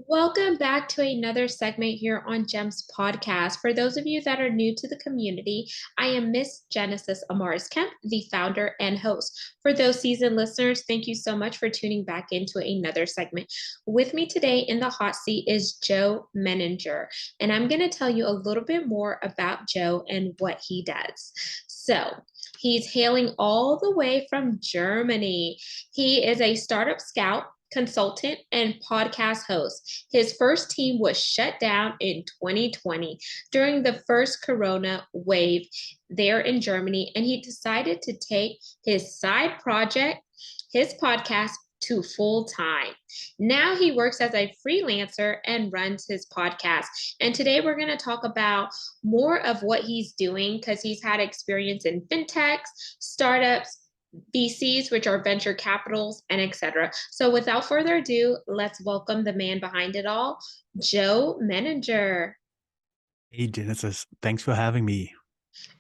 Welcome back to another segment here on GEM's podcast. For those of you that are new to the community, I am Miss Genesis Amaris Kemp, the founder and host. For those seasoned listeners, thank you so much for tuning back into another segment. With me today in the hot seat is Joe Menninger, and I'm going to tell you a little bit more about Joe and what he does. So, he's hailing all the way from Germany. He is a startup scout, consultant, and podcast host. His first team was shut down in 2020 during the first corona wave there in Germany, and he decided to take his side project, his podcast, to full time. Now he works as a freelancer and runs his podcast. And today we're going to talk about more of what he's doing because he's had experience in fintechs, startups, VCs, which are venture capitals, and etc. So without further ado, let's welcome the man behind it all, Joe Menninger. Hey, Genesis, thanks for having me.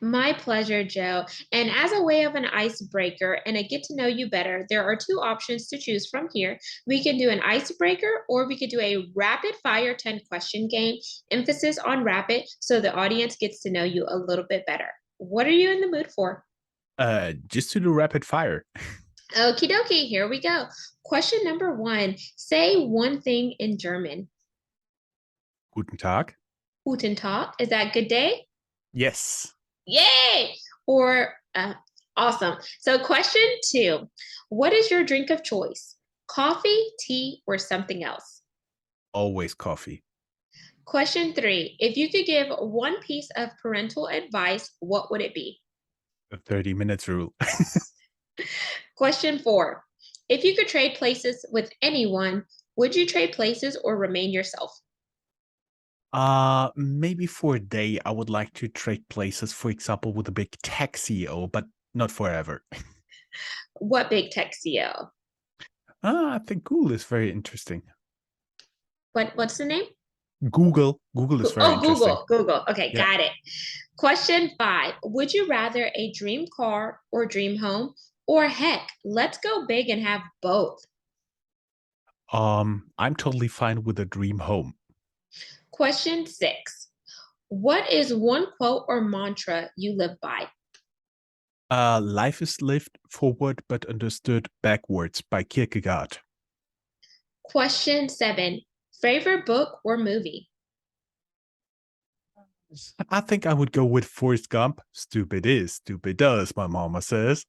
My pleasure, Joe. And as a way of an icebreaker and a get to know you better, there are two options to choose from here. We can do an icebreaker or we could do a rapid fire 10 question game, emphasis on rapid, so the audience gets to know you a little bit better. What are you in the mood for? Just to do rapid fire. Okie dokie, here we go. Question number one. Say one thing in German. Guten Tag. Guten Tag. Is that good day? Yes, Yay! Or awesome. So, question two. What is your drink of choice? Coffee, tea, or something else? always coffee. Question three. If you could give one piece of parental advice, what would it be? The 30 minutes rule. Question four. If you could trade places with anyone, would you trade places or remain yourself? Maybe for a day, I would like to trade places, for example, with a big tech CEO, but not forever. What big tech CEO? I think Google is very interesting. What's the name? Google is very Oh, interesting. Google. Okay, Yeah. got it. Question five. Would you rather a dream car or dream home? Or heck, let's go big and have both. I'm totally fine with a dream home. Question six. What is one quote or mantra you live by? Life is lived forward but understood backwards by Kierkegaard. Question seven. Favorite book or movie? I think I would go with Forrest Gump. Stupid is, stupid does, my mama says.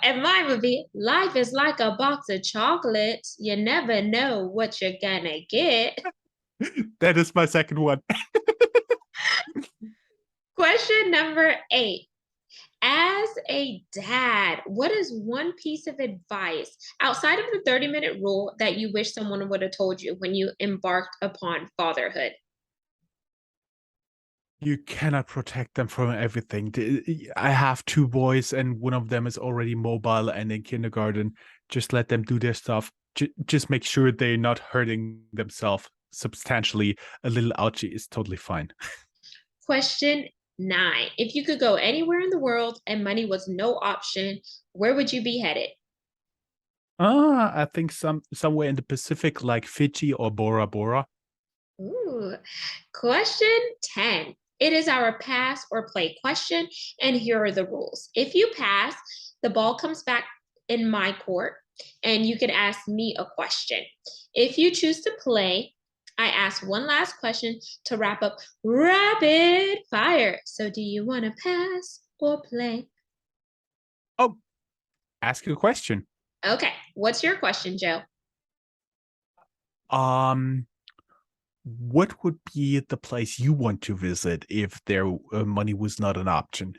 And mine would be life is like a box of chocolates. You never know what you're gonna get. That is my second one. Question number eight. As a dad, what is one piece of advice outside of the 30-minute rule that you wish someone would have told you when you embarked upon fatherhood? You cannot protect them from everything. I have two boys, and one of them is already mobile and in kindergarten. Just let them do their stuff. Just make sure they're not hurting themselves substantially. A little ouchie is totally fine. Question nine. If you could go anywhere in the world and money was no option, where would you be headed? I think somewhere in the Pacific, like Fiji or Bora Bora. Ooh. Question 10. It is our pass or play question, and here are the rules. If you pass, the ball comes back in my court, and you can ask me a question. If you choose to play, I ask one last question to wrap up rapid fire. So, do you want to pass or play? Oh, ask you a question. Okay, what's your question, Joe? Um, what would be the place you want to visit if their money was not an option?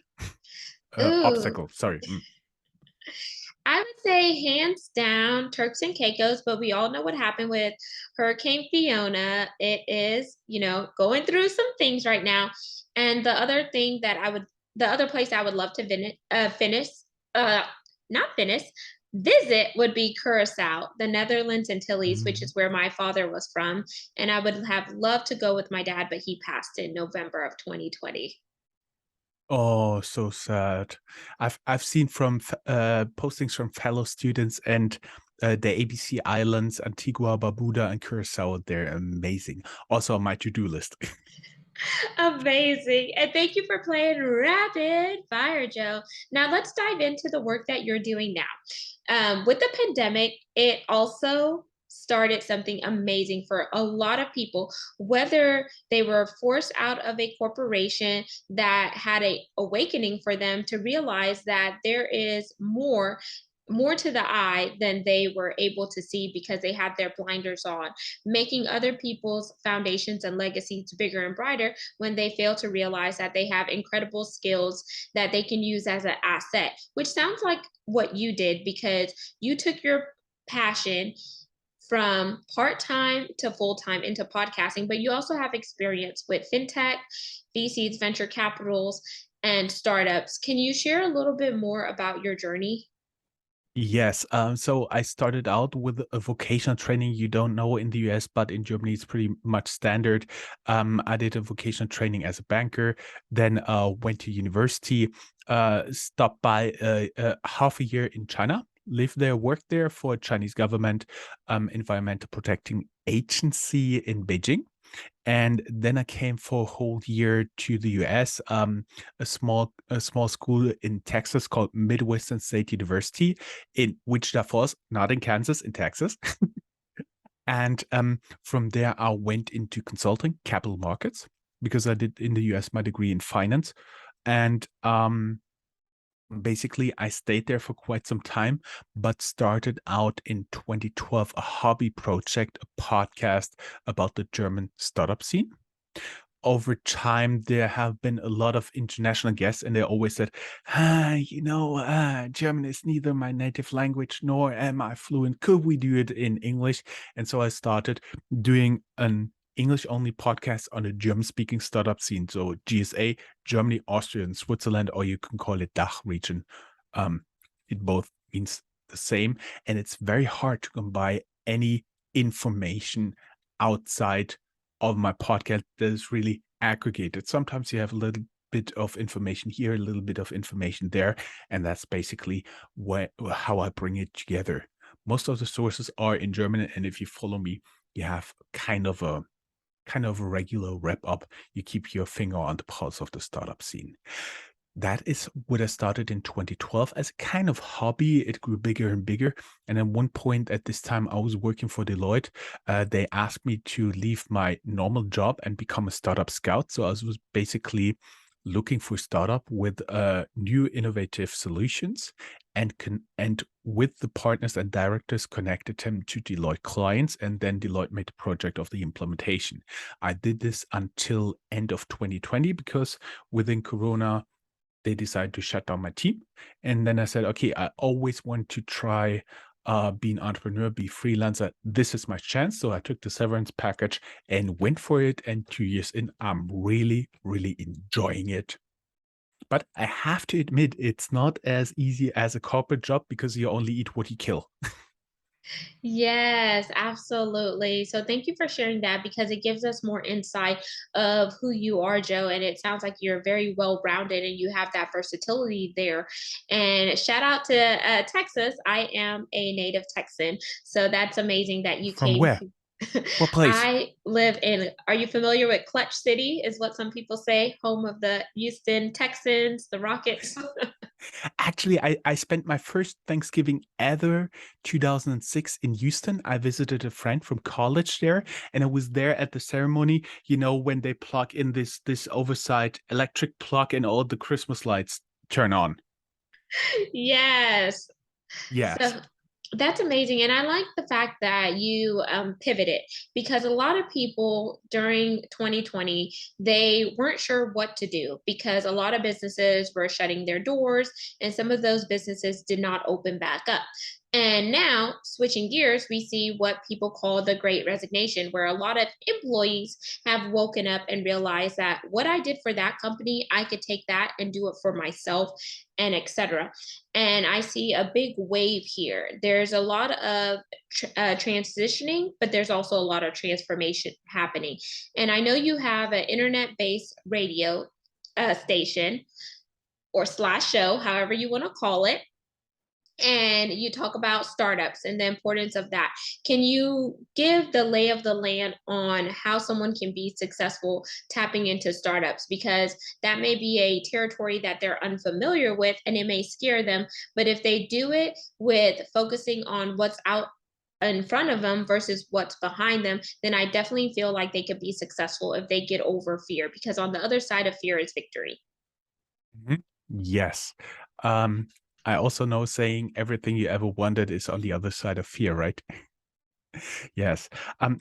Ooh, Obstacle. Sorry. I would say hands down Turks and Caicos, but we all know what happened with Hurricane Fiona. It is, going through some things right now. And the other place I would love to uh, not finish, visit would be Curacao, the Netherlands Antilles, which Mm. is where my father was from. And I would have loved to go with my dad, but he passed in November of 2020. Oh, so sad. I've seen from postings from fellow students, and the ABC Islands, Antigua, Barbuda, and Curacao. They're amazing. Also on my to-do list. Amazing. And thank you for playing rapid fire, Joe. Now let's dive into the work that you're doing now. With the pandemic, it also started something amazing for a lot of people, whether they were forced out of a corporation that had a awakening for them to realize that there is more to the eye than they were able to see because they had their blinders on, making other people's foundations and legacies bigger and brighter when they fail to realize that they have incredible skills that they can use as an asset, which sounds like what you did because you took your passion from part-time to full-time into podcasting, but you also have experience with fintech, VCs, venture capitals, and startups. Can you share a little bit more about your journey? Yes. So I started out with a vocational training. You don't know in the US, but in Germany, it's pretty much standard. I did a vocational training as a banker, then went to university, stopped by half a year in China, lived there, worked there for a Chinese government environmental protecting agency in Beijing. And then I came for a whole year to the US, a small school in Texas called Midwestern State University in Wichita Falls, not in Kansas, in Texas. And from there, I went into consulting, capital markets, because I did in the US my degree in finance. And basically, I stayed there for quite some time, but started out in 2012 a hobby project, a podcast about the German startup scene. Over time, there have been a lot of international guests, and they always said, German is neither my native language nor am I fluent. Could we do it in English? And so I started doing an English only podcast on a German speaking startup scene. So GSA, Germany, Austria, and Switzerland, or you can call it DACH region. It both means the same. And it's very hard to come by any information outside of my podcast that is really aggregated. Sometimes you have a little bit of information here, a little bit of information there, and that's basically how I bring it together. Most of the sources are in German, and if you follow me, you have kind of a regular wrap up. You keep your finger on the pulse of the startup scene. That is what I started in 2012 as a kind of hobby. It grew bigger and bigger. And at one point at this time, I was working for Deloitte. They asked me to leave my normal job and become a startup scout. So I was basically looking for startup with new innovative solutions and with the partners and directors connected them to Deloitte clients, and then Deloitte made a project of the implementation. I did this until end of 2020 because within Corona, they decided to shut down my team. And then I said, okay, I always want to try be an entrepreneur, be freelancer. This is my chance. So I took the severance package and went for it. And 2 years in, I'm really, really enjoying it. But I have to admit, it's not as easy as a corporate job because you only eat what you kill. Yes, absolutely. So thank you for sharing that because it gives us more insight of who you are, Joe. And it sounds like you're very well rounded and you have that versatility there. And shout out to Texas. I am a native Texan. So that's amazing that you From came where? to. What place? I live in, are you familiar with Clutch City? Is what some people say, home of the Houston Texans, the Rockets. Actually, I spent my first Thanksgiving ever 2006 in Houston. I visited a friend from college there, and I was there at the ceremony, when they plug in this oversight electric plug and all the Christmas lights turn on. Yes. Yes. So that's amazing. And I like the fact that you pivoted because a lot of people during 2020, they weren't sure what to do because a lot of businesses were shutting their doors and some of those businesses did not open back up. And now, switching gears, we see what people call the great resignation, where a lot of employees have woken up and realized that what I did for that company, I could take that and do it for myself and etc. And I see a big wave here. There's a lot of transitioning, but there's also a lot of transformation happening. And I know you have an internet-based radio station or slash show, however you want to call it. and you talk about startups and the importance of that. Can you give the lay of the land on how someone can be successful tapping into startups? Because that may be a territory that they're unfamiliar with and it may scare them. But if they do it with focusing on what's out in front of them versus what's behind them, then I definitely feel like they could be successful if they get over fear, because on the other side of fear is victory. Mhm. Yes. Um, I also know saying everything you ever wanted is on the other side of fear, right? Yes.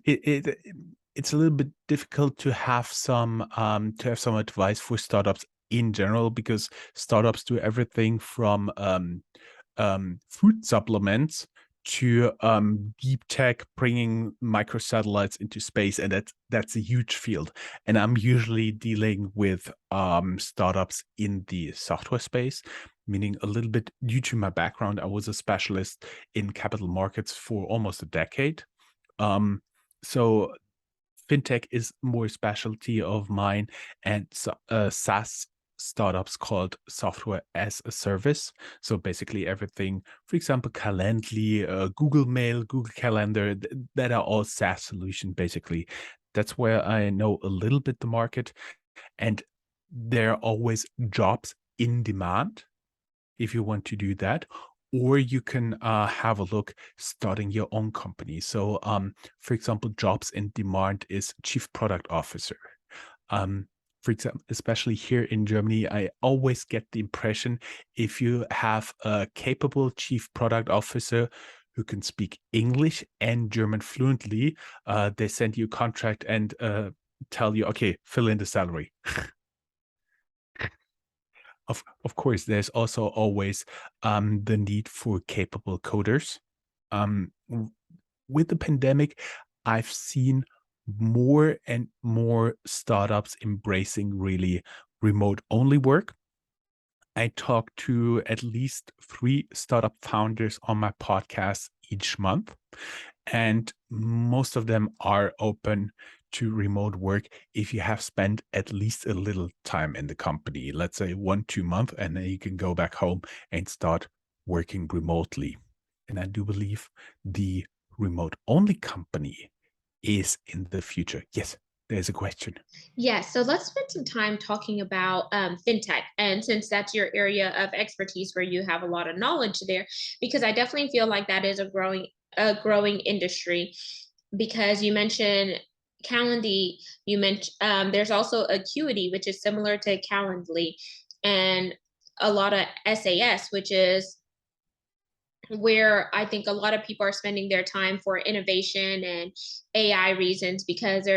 It's a little bit difficult to have some advice for startups in general, because startups do everything from food supplements to deep tech, bringing microsatellites into space, and that's a huge field. And I'm usually dealing with startups in the software space, meaning a little bit due to my background, I was a specialist in capital markets for almost a decade. Um, so fintech is more specialty of mine, and so, SaaS startups called software as a service. So basically everything, for example, Calendly, Google Mail, Google Calendar, that are all SaaS solution. Basically, that's where I know a little bit the market, and there are always jobs in demand if you want to do that. Or you can have a look starting your own company. So, for example, jobs in demand is chief product officer. Um, for example, especially here in Germany, I always get the impression if you have a capable chief product officer who can speak English and German fluently, they send you a contract and tell you, okay, fill in the salary. Of course, there's also always the need for capable coders. W with the pandemic, I've seen more and more startups embracing really remote-only work. I talk to at least 3 startup founders on my podcast each month, and most of them are open to remote work if you have spent at least a little time in the company, let's say 1, 2 months, and then you can go back home and start working remotely. And I do believe the remote-only company is in the future. Yes, there's a question. Yes, so let's spend some time talking about fintech. And since that's your area of expertise where you have a lot of knowledge there, because I definitely feel like that is a growing industry. Because you mentioned Calendly, you mentioned there's also Acuity, which is similar to Calendly, and a lot of SAS, which is where I think a lot of people are spending their time for innovation and AI reasons, because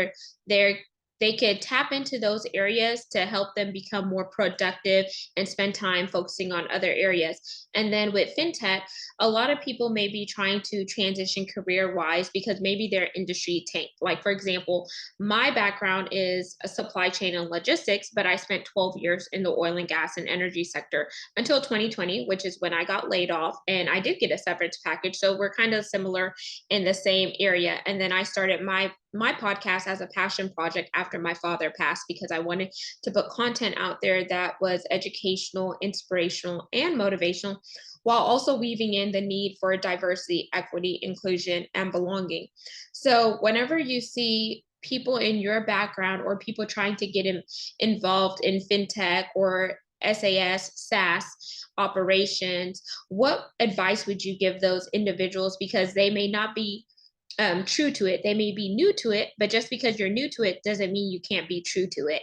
they're they could tap into those areas to help them become more productive and spend time focusing on other areas. And then with fintech, a lot of people may be trying to transition career wise because maybe their industry tanked. Like, for example, my background is a supply chain and logistics, but I spent 12 years in the oil and gas and energy sector until 2020, which is when I got laid off and I did get a severance package. So we're kind of similar in the same area. And then I started my podcast as a passion project after my father passed, because I wanted to put content out there that was educational, inspirational, and motivational, while also weaving in the need for diversity, equity, inclusion, and belonging. So whenever you see people in your background or people trying to get involved in fintech or SaaS operations, what advice would you give those individuals? Because they may not be true to it. They may be new to it, but just because you're new to it doesn't mean you can't be true to it.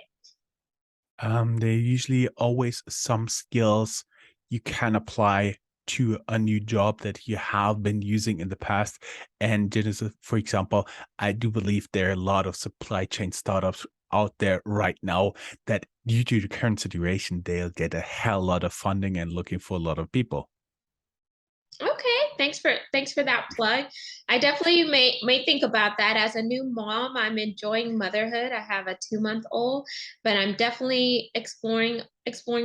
There are usually always some skills you can apply to a new job that you have been using in the past. And Genesis, for example, I do believe there are a lot of supply chain startups out there right now that, due to the current situation, they'll get a hell lot of funding and looking for a lot of people. Okay, thanks for that plug. I definitely may think about that. As a new mom, I'm enjoying motherhood. I have a 2-month old, but I'm definitely exploring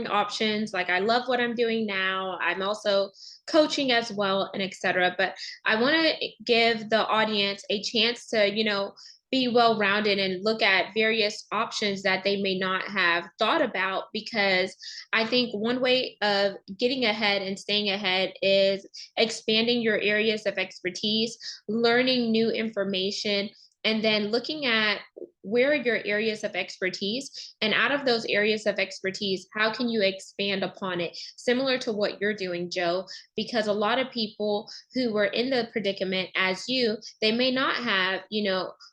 options. Like, I love what I'm doing now. I'm also coaching as well, and etc. But I want to give the audience a chance to, be well rounded and look at various options that they may not have thought about. Because I think one way of getting ahead and staying ahead is expanding your areas of expertise, learning new information, and then looking at where are your areas of expertise, and out of those areas of expertise, how can you expand upon it, similar to what you're doing, Joe. Because a lot of people who were in the predicament as you, they may not have,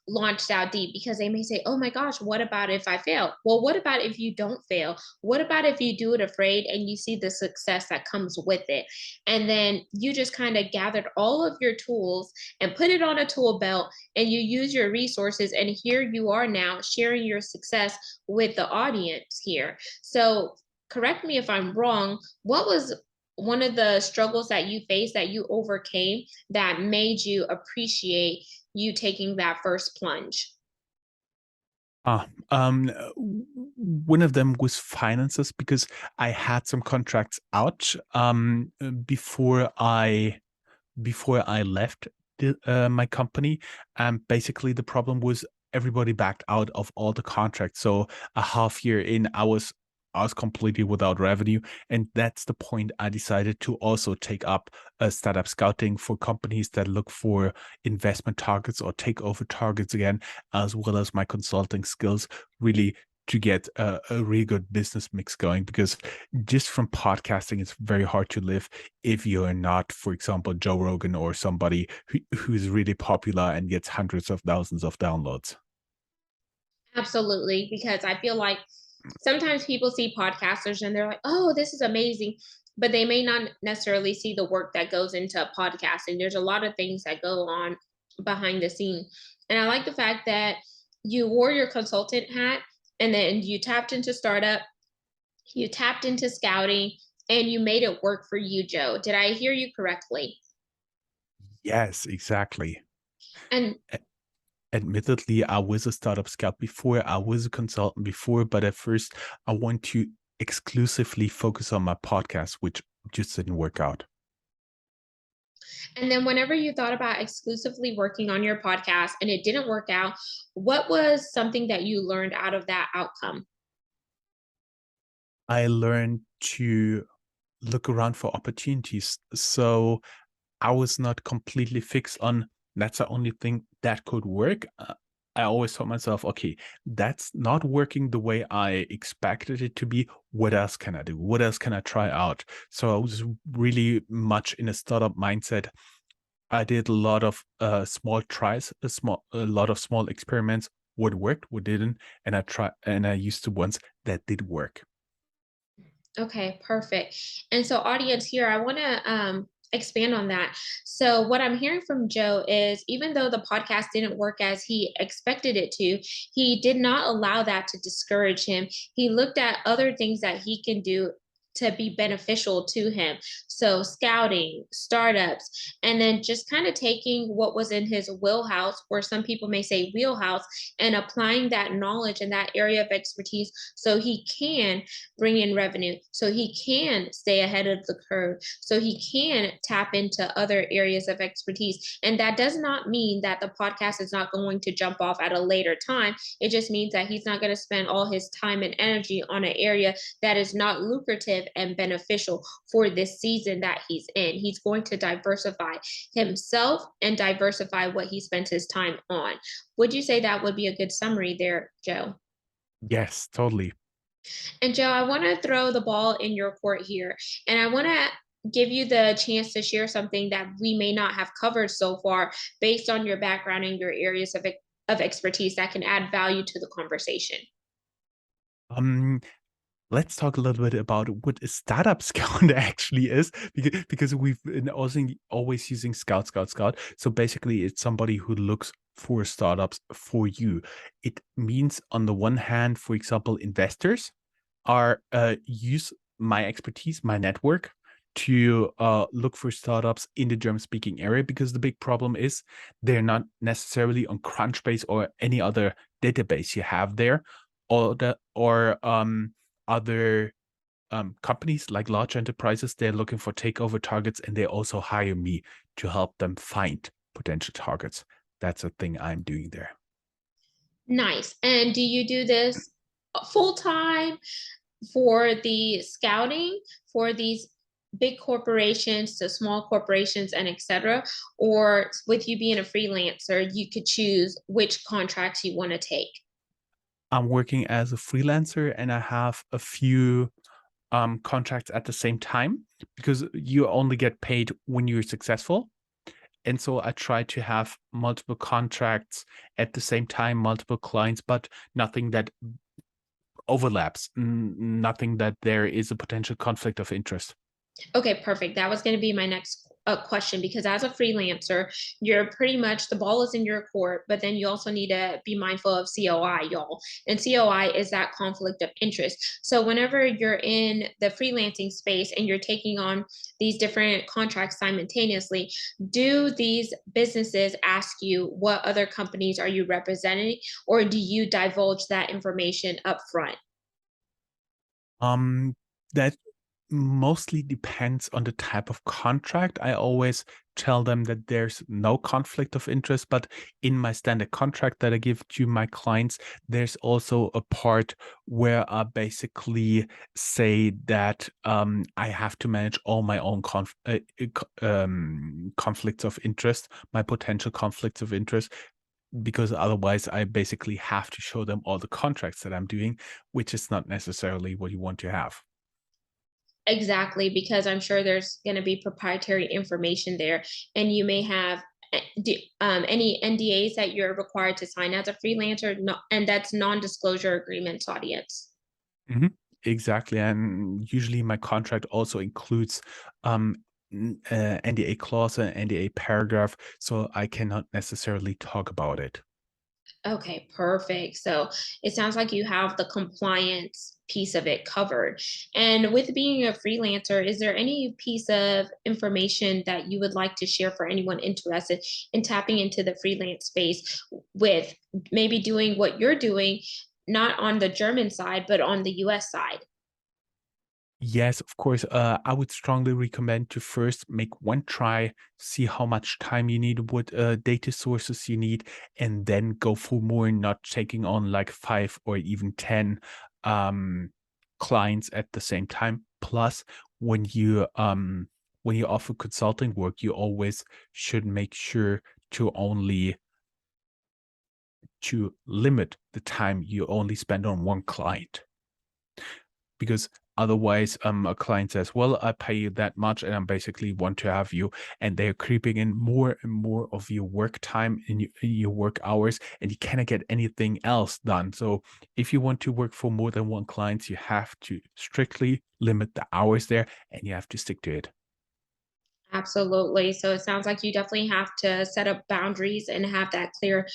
launched out deep, because they may say, oh my gosh, what about if I fail? Well, what about if you don't fail? What about if you do it afraid and you see the success that comes with it? And then you just kind of gathered all of your tools and put it on a tool belt, and you use your resources, and here you are now sharing your success with the audience here. So correct me if I'm wrong, what was one of the struggles that you faced that you overcame that made you appreciate you taking that first plunge? One of them was finances because I had some contracts out before I left my company. And basically, the problem was everybody backed out of all the contracts. So a half year in, I was completely without revenue, and that's the point I decided to also take up a startup scouting for companies that look for investment targets or takeover targets again, as well as my consulting skills, really to get a really good business mix going. Because just from podcasting, it's very hard to live if you're not, for example, Joe Rogan or somebody who's really popular and gets hundreds of thousands of downloads. Absolutely, because I feel like sometimes people see podcasters and they're like, "Oh, this is amazing," but they may not necessarily see the work that goes into podcasting. There's a lot of things that go on behind the scene. And I like the fact that you wore your consultant hat, and then you tapped into startup, you tapped into scouting, and you made it work for you, Joe. Did I hear you correctly? Yes, exactly. And Admittedly, I was a startup scout before, I was a consultant before, but at first I want to exclusively focus on my podcast, which just didn't work out. and then whenever you thought about exclusively working on your podcast and it didn't work out, what was something that you learned out of that outcome? I learned to look around for opportunities. So I was not completely fixed on that's the only thing that could work. I always told myself, okay, that's not working the way I expected it to be. What else can I do? What else can I try out? So I was really much in a startup mindset. I did a lot of small tries, a lot of small experiments. What worked, what didn't, and I used the ones that did work. Okay, perfect. And so, audience here, I want to expand on that. So, what I'm hearing from Joe is even though the podcast didn't work as he expected it to, he did not allow that to discourage him. He looked at other things that he can do to be beneficial to him. So, scouting, startups, and then just kind of taking what was in his wheelhouse, or some people may say wheelhouse, and applying that knowledge in that area of expertise so he can bring in revenue, so he can stay ahead of the curve, so he can tap into other areas of expertise. And that does not mean that the podcast is not going to jump off at a later time. It just means that he's not going to spend all his time and energy on an area that is not lucrative and beneficial for this season that he's in. He's going to diversify himself and diversify what he spends his time on. Would you say that would be a good summary there, Joe? Yes, totally. And Joe, I want to throw the ball in your court here. And I want to give you the chance to share something that we may not have covered so far based on your background and your areas of expertise that can add value to the conversation. Um, let's talk a little bit about what a startup scout actually is, because we've been also always using scout, scout, scout. So basically, it's somebody who looks for startups for you. It means, on the one hand, for example, investors are use my expertise, my network, to look for startups in the German speaking area, because the big problem is they're not necessarily on Crunchbase or any other database you have there, or other companies like large enterprises. They're looking for takeover targets, and they also hire me to help them find potential targets. That's a thing I'm doing there. Nice. And do you do this full time for the scouting for these big corporations to small corporations and etc., or with you being a freelancer you could choose which contracts you want to take? I'm working as a freelancer and I have a few contracts at the same time because you only get paid when you're successful. And so I try to have multiple contracts at the same time, multiple clients, but nothing that overlaps, nothing that there is a potential conflict of interest. Okay, perfect. That was going to be my next question, because as a freelancer, you're pretty much the ball is in your court, but then you also need to be mindful of COI, y'all. And COI is that conflict of interest. So whenever you're in the freelancing space and you're taking on these different contracts simultaneously, do these businesses ask you what other companies are you representing, or do you divulge that information up front? Um, that mostly depends on the type of contract. I always tell them that there's no conflict of interest, but in my standard contract that I give to my clients, there's also a part where I basically say that I have to manage all my own conflicts of interest, my potential conflicts of interest, because otherwise I basically have to show them all the contracts that I'm doing, which is not necessarily what you want to have. Exactly, because I'm sure there's going to be proprietary information there, and you may have any NDAs that you're required to sign as a freelancer, no, and that's non-disclosure agreements, audience. Mhm. Exactly, and usually my contract also includes NDA clause and NDA paragraph, so I cannot necessarily talk about it. Okay, perfect. So it sounds like you have the compliance piece of it covered. And with being a freelancer, is there any piece of information that you would like to share for anyone interested in tapping into the freelance space, with maybe doing what you're doing, not on the German side, but on the US side? Yes, of course. I would strongly recommend to first make one try, see how much time you need, what data sources you need, and then go for more, not taking on like 5 or even 10 um, clients at the same time. Plus, when you offer consulting work, you always should make sure to limit the time you only spend on one client, because otherwise a client says, well, I pay you that much and I basically want to have you, and they're creeping in more and more of your work time in your work hours, and you cannot get anything else done. So if you want to work for more than one client, you have to strictly limit the hours there and you have to stick to it. Absolutely. So it sounds like you definitely have to set up boundaries and have that clear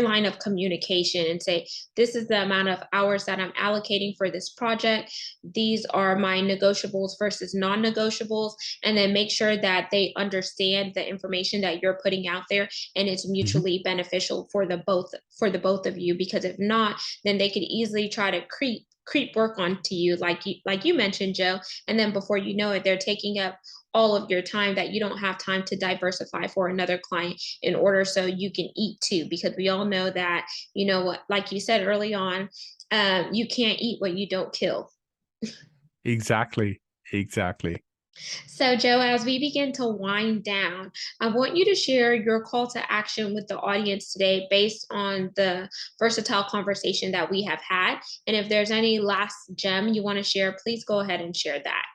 line of communication and say, this is the amount of hours that I'm allocating for this project. These are my negotiables versus non-negotiables, and then make sure that they understand the information that you're putting out there and it's Mhm. mutually beneficial for the both of you, because if not, then they could easily try to creep work onto you, like you mentioned, Joe, and then before you know it, they're taking up all of your time that you don't have time to diversify for another client in order so you can eat too, because we all know that, you know what, like you said early on, you can't eat what you don't kill. Exactly. Exactly. So Joe, as we begin to wind down, I want you to share your call to action with the audience today based on the versatile conversation that we have had, and if there's any last gem you want to share, please go ahead and share that.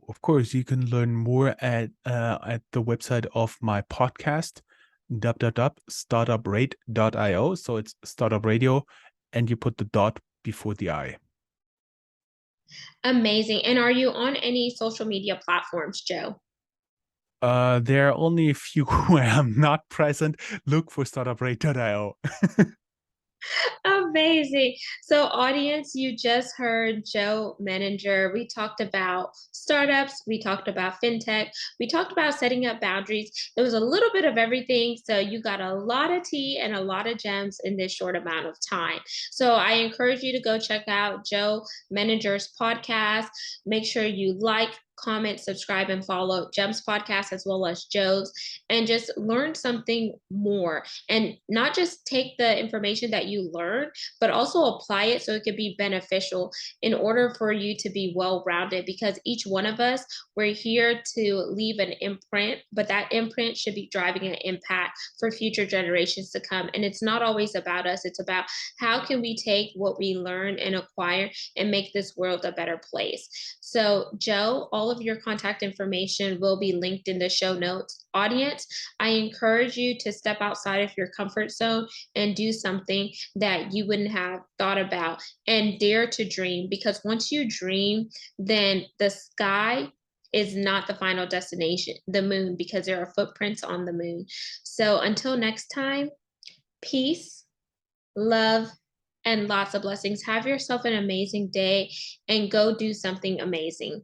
Of course, you can learn more at the website of my podcast, www.startuprate.io. So it's startup radio, and you put the dot before the I. Amazing. And are you on any social media platforms, Joe? There are only a few where I'm not present. Look for startuprate.io. Amazing. So, audience, you just heard Joe Menninger. We talked about startups, we talked about fintech, we talked about setting up boundaries. There was a little bit of everything. So, you got a lot of tea and a lot of gems in this short amount of time. So, I encourage you to go check out Joe Menninger's podcast. Make sure you like, comment, subscribe, and follow Jem's podcast as well as Joe's, and just learn something more. And not just take the information that you learn, but also apply it so it could be beneficial in order for you to be well rounded. Because each one of us, we're here to leave an imprint, but that imprint should be driving an impact for future generations to come. And it's not always about us, it's about how can we take what we learn and acquire and make this world a better place. So, Joe, all of your contact information will be linked in the show notes. Audience, I encourage you to step outside of your comfort zone and do something that you wouldn't have thought about, and dare to dream, because once you dream, then the sky is not the final destination, the moon, because there are footprints on the moon. So until next time, peace, love, and lots of blessings. Have yourself an amazing day and go do something amazing.